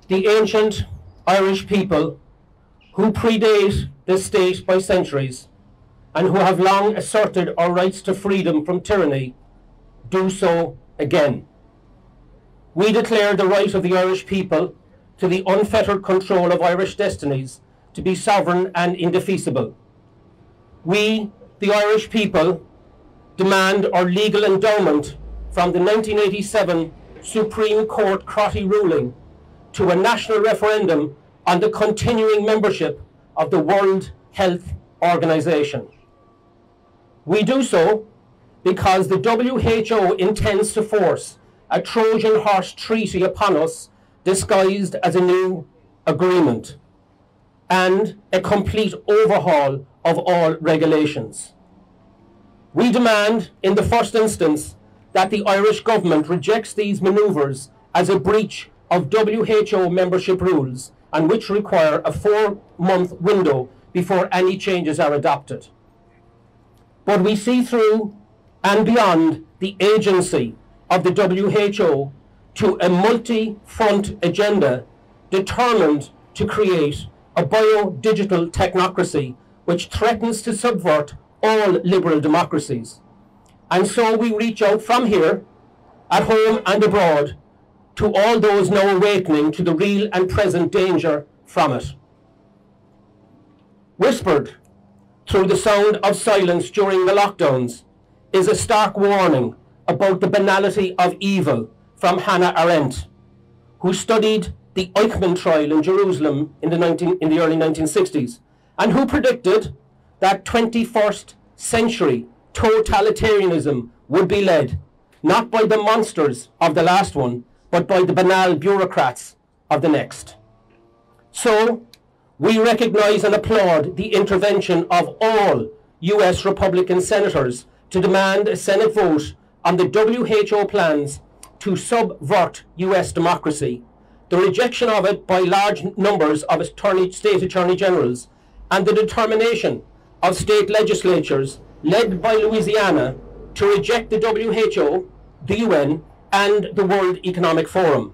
The ancient Irish people who predate the state by centuries and who have long asserted our rights to freedom from tyranny do so again. We declare the right of the Irish people to the unfettered control of Irish destinies to be sovereign and indefeasible. We, the Irish people, demand our legal endowment from the 1987 Supreme Court Crotty ruling to a national referendum on the continuing membership of the World Health Organization. We do so because the WHO intends to force a Trojan horse treaty upon us disguised as a new agreement and a complete overhaul of all regulations. We demand, in the first instance, that the Irish government rejects these manoeuvres as a breach of WHO membership rules and which require a 4-month window before any changes are adopted. But we see through and beyond the agency of the WHO to a multi-front agenda determined to create a bio-digital technocracy which threatens to subvert all liberal democracies. And so we reach out from here, at home and abroad, to all those now awakening to the real and present danger from it. Whispered through the sound of silence during the lockdowns is a stark warning about the banality of evil from Hannah Arendt, who studied the Eichmann trial in Jerusalem in the early 1960s, and who predicted that 21st century totalitarianism would be led not by the monsters of the last one, but by the banal bureaucrats of the next. So, we recognize and applaud the intervention of all US Republican senators to demand a Senate vote on the WHO plans to subvert US democracy, the rejection of it by large numbers of state attorney generals, and the determination of state legislatures led by Louisiana to reject the WHO, the UN, and the World Economic Forum.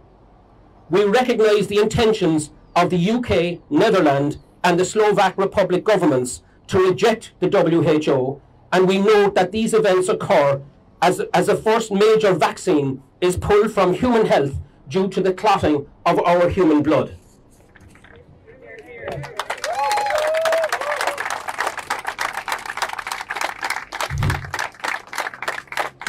We recognize the intentions of the UK, Netherlands, and the Slovak Republic governments to reject the WHO, and we note that these events occur as the first major vaccine is pulled from human health due to the clotting of our human blood.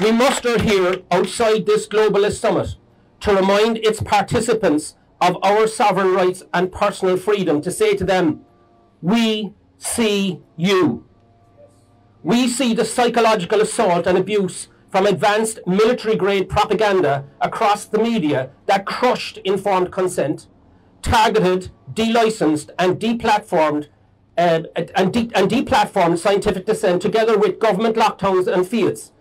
We muster here outside this globalist summit to remind its participants of our sovereign rights and personal freedom, to say to them, we see you. We see the psychological assault and abuse from advanced military-grade propaganda across the media that crushed informed consent, targeted, delicensed, and deplatformed scientific dissent, together with government lockdowns and fiats,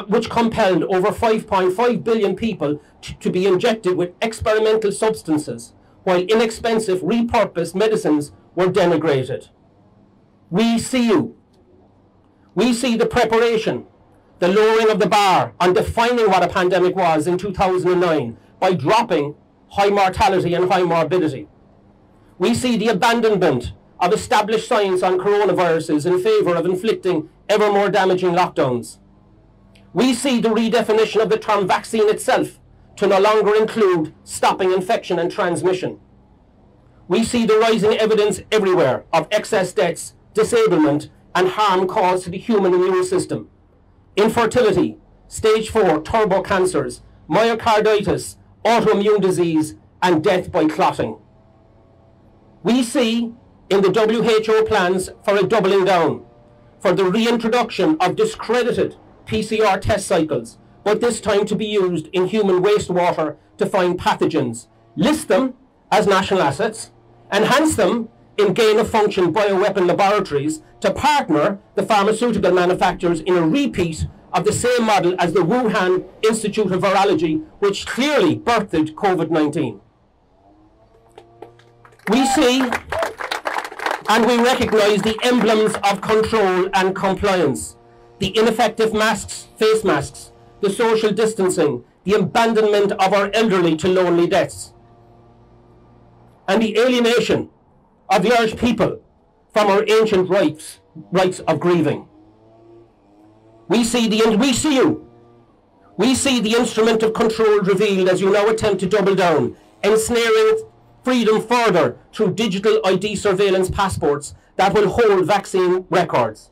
which compelled over 5.5 billion people to be injected with experimental substances, while inexpensive repurposed medicines were denigrated. We see you. We see the preparation, the lowering of the bar on defining what a pandemic was in 2009 by dropping high mortality and high morbidity. We see the abandonment of established science on coronaviruses in favour of inflicting ever more damaging lockdowns. We see the redefinition of the term vaccine itself to no longer include stopping infection and transmission. We see the rising evidence everywhere of excess deaths, disablement, and harm caused to the human immune system. Infertility, stage 4 turbo cancers, myocarditis, autoimmune disease, and death by clotting. We see in the WHO plans for a doubling down, for the reintroduction of discredited PCR test cycles, but this time to be used in human wastewater to find pathogens, list them as national assets, enhance them in gain-of-function bioweapon laboratories to partner the pharmaceutical manufacturers in a repeat of the same model as the Wuhan Institute of Virology, which clearly birthed COVID-19. We see and we recognize the emblems of control and compliance, the ineffective masks, face masks, the social distancing, the abandonment of our elderly to lonely deaths. and the alienation of the Irish people from our ancient rights of grieving. We see you. We see the instrument of control revealed as you now attempt to double down, ensnaring freedom further through digital ID surveillance passports that will hold vaccine records.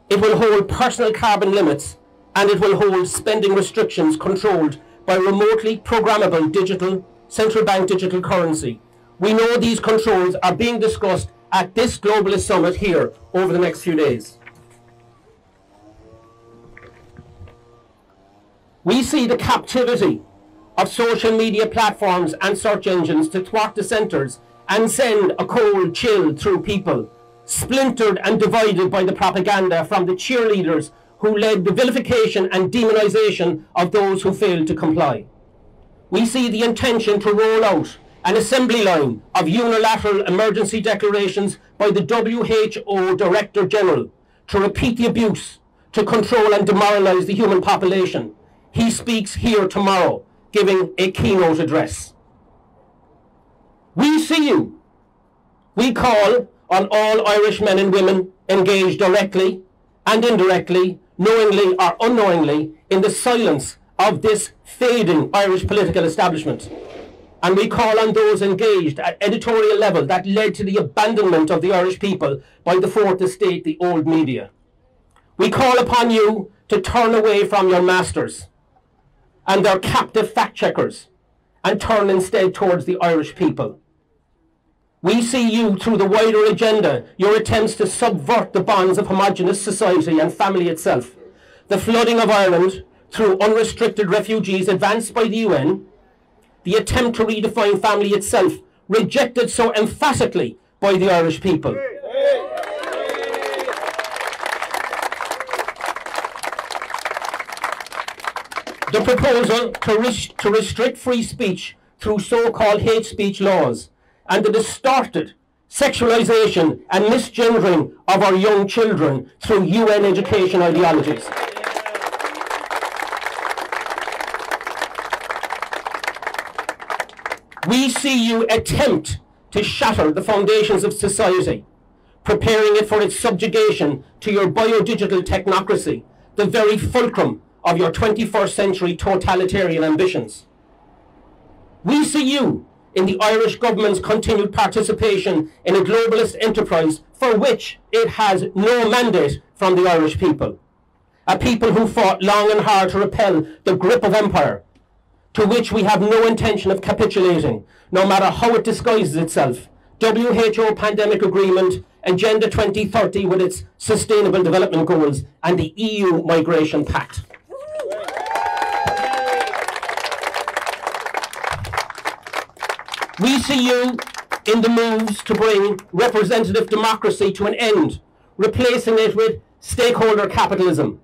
It will hold personal carbon limits, and it will hold spending restrictions controlled by remotely programmable central bank digital currency. We know these controls are being discussed at this globalist summit here over the next few days. We see the captivity of social media platforms and search engines to thwart dissenters and send a cold chill through people, splintered and divided by the propaganda from the cheerleaders who led the vilification and demonization of those who failed to comply. We see the intention to roll out an assembly line of unilateral emergency declarations by the WHO Director General to repeat the abuse, to control and demoralize the human population. He speaks here tomorrow, giving a keynote address. We see you. We call on all Irish men and women engaged directly and indirectly, knowingly or unknowingly, in the silence of this fading Irish political establishment. And we call on those engaged at editorial level that led to the abandonment of the Irish people by the fourth estate, the old media. We call upon you to turn away from your masters and their captive fact-checkers and turn instead towards the Irish people. We see you through the wider agenda, your attempts to subvert the bonds of homogenous society and family itself, the flooding of Ireland through unrestricted refugees advanced by the UN, the attempt to redefine family itself, rejected so emphatically by the Irish people. The proposal to restrict free speech through so-called hate speech laws, and the distorted sexualization and misgendering of our young children through UN education ideologies. We see you attempt to shatter the foundations of society, preparing it for its subjugation to your biodigital technocracy, the very fulcrum of your 21st century totalitarian ambitions. We see you in the Irish government's continued participation in a globalist enterprise for which it has no mandate from the Irish people, a people who fought long and hard to repel the grip of empire, to which we have no intention of capitulating, no matter how it disguises itself. WHO pandemic agreement, Agenda 2030 with its sustainable development goals, and the EU migration pact. We see you in the moves to bring representative democracy to an end, replacing it with stakeholder capitalism.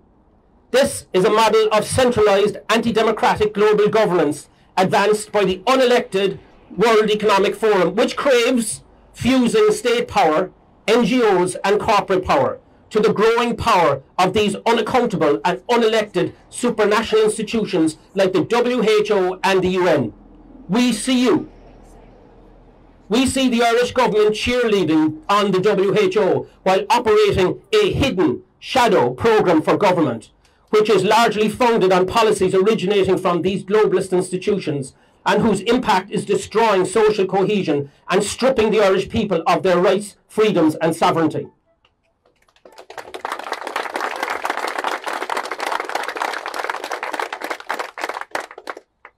This is a model of centralized anti-democratic global governance advanced by the unelected World Economic Forum, which craves fusing state power, NGOs and corporate power to the growing power of these unaccountable and unelected supranational institutions like the WHO and the UN. We see you. We see the Irish government cheerleading on the WHO while operating a hidden shadow programme for government, which is largely founded on policies originating from these globalist institutions and whose impact is destroying social cohesion and stripping the Irish people of their rights, freedoms and sovereignty.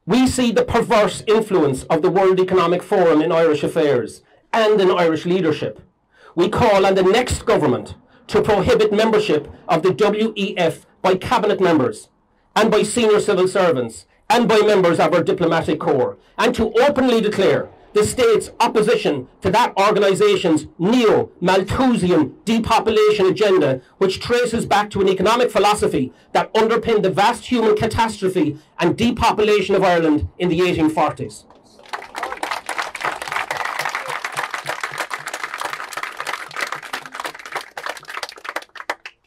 We see the perverse influence of the World Economic Forum in Irish affairs and in Irish leadership. We call on the next government to prohibit membership of the WEF by cabinet members and by senior civil servants and by members of our diplomatic corps, and to openly declare the state's opposition to that organisation's neo-Malthusian depopulation agenda, which traces back to an economic philosophy that underpinned the vast human catastrophe and depopulation of Ireland in the 1840s.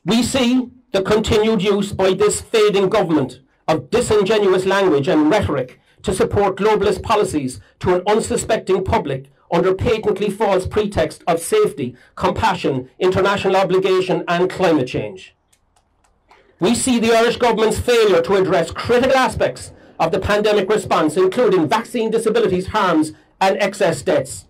We see the continued use by this fading government of disingenuous language and rhetoric to support globalist policies to an unsuspecting public under patently false pretext of safety, compassion, international obligation and climate change. We see the Irish government's failure to address critical aspects of the pandemic response, including vaccine disabilities, harms and excess deaths.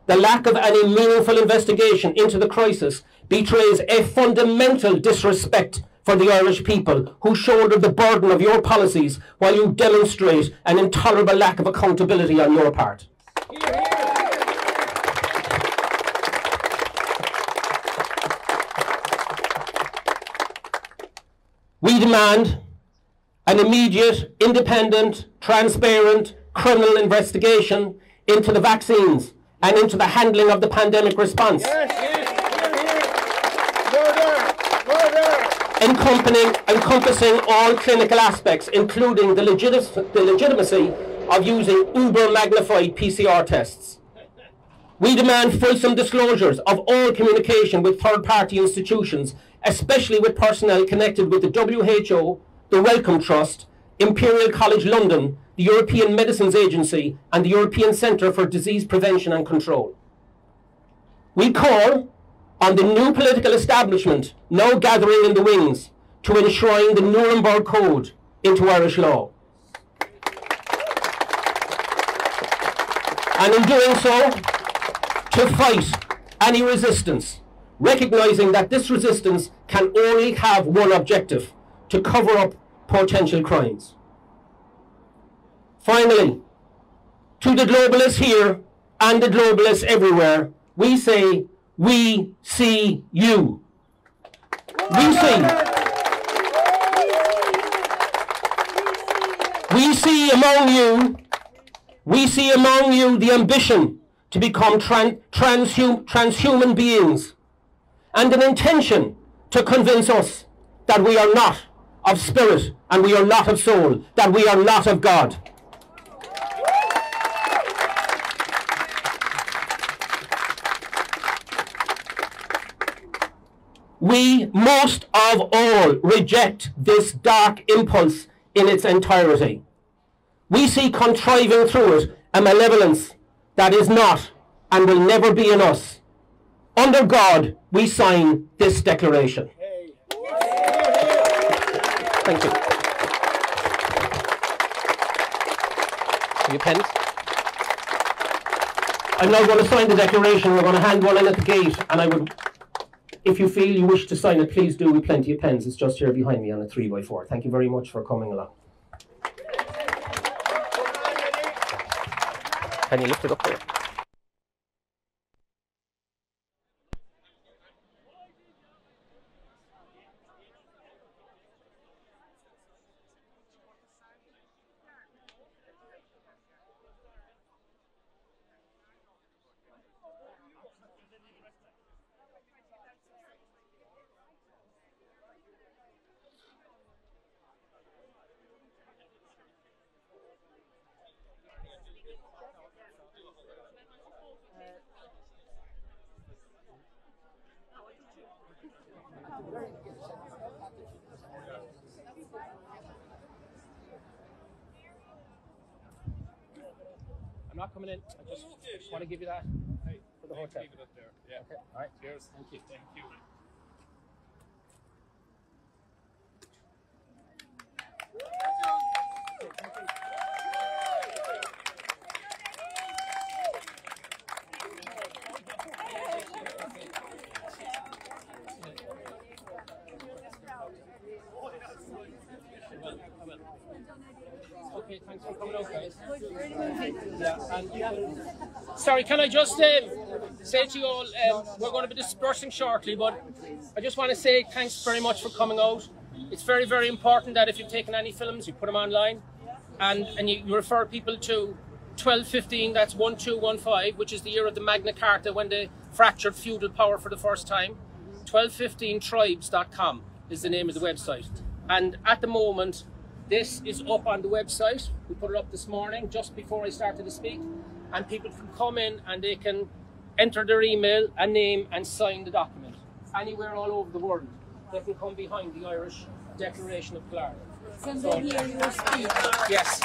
The lack of any meaningful investigation into the crisis betrays a fundamental disrespect for the Irish people, who shoulder the burden of your policies while you demonstrate an intolerable lack of accountability on your part. We demand an immediate, independent, transparent criminal investigation into the vaccines and into the handling of the pandemic response. Encompassing all clinical aspects, including the legitimacy of using uber-magnified PCR tests. We demand fulsome disclosures of all communication with third-party institutions, especially with personnel connected with the WHO, the Wellcome Trust, Imperial College London, the European Medicines Agency, and the European Centre for Disease Prevention and Control. We call on the new political establishment, now gathering in the wings, to enshrine the Nuremberg Code into Irish law. And in doing so, to fight any resistance, recognising that this resistance can only have one objective: to cover up potential crimes. Finally, to the globalists here and the globalists everywhere, we say, we see you. We see among you the ambition to become transhuman beings, and an intention to convince us that we are not of spirit and we are not of soul, that we are not of God. We most of all reject this dark impulse in its entirety. We see contriving through it a malevolence that is not and will never be in us. Under God, we sign this declaration. Thank you. Your pens? I'm now going to sign the declaration. We're going to hand one in at the gate, and I would, if you feel you wish to sign it, please do, with plenty of pens. It's just here behind me on a 3x4. Thank you very much for coming along. Can you lift it up there? I'm not coming in. I just want to give you that for the hotel. Leave it up there. Yeah. Okay. All right. Cheers. Thank you. Thank you. Okay, thanks for coming out, guys. Yeah, and, sorry, can I just say to you all, we're going to be dispersing shortly, but I just want to say thanks very much for coming out. It's very, very important that if you've taken any films, you put them online, and you refer people to 1215, that's 1215, which is the year of the Magna Carta, when they fractured feudal power for the first time. 1215tribes.com is the name of the website. And at the moment, this is up on the website. We put it up this morning, just before I started to speak. And people can come in and they can enter their email and name and sign the document. Anywhere all over the world, they can come behind the Irish Declaration of Killarney. Can they hear your speech? Yes.